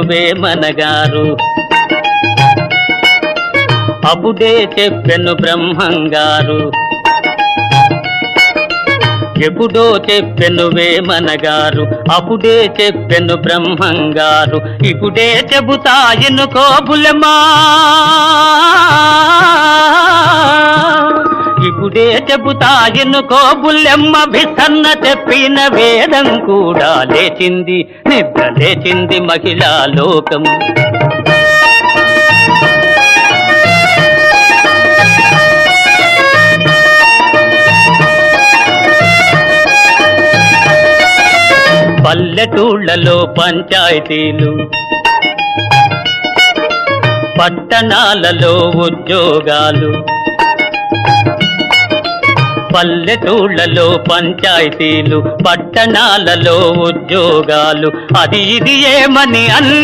వేమనగారు అప్పుడే చెప్పెను బ్రహ్మంగారు. ఎప్పుడో చెప్పెను వేమనగారు, అప్పుడే చెప్పెను బ్రహ్మంగారు. ఇప్పుడే చెబుతా ఎన్నుకో బుల్లెమ్మా, ఇప్పుడే చెబుతా ఎన్నుకో బుల్లెమ్మ. భిసన్న చెప్పిన వేదం కూడా లేచింది, నిద్ర లేచింది మహిళా లోకం. పల్లెటూళ్ళలో పంచాయతీలు, పట్టణాలలో ఉద్యోగాలు. పల్లెటూళ్ళలో పంచాయతీలు, పట్టణాలలో ఉద్యోగాలు. అది ఇది ఏమని అన్ని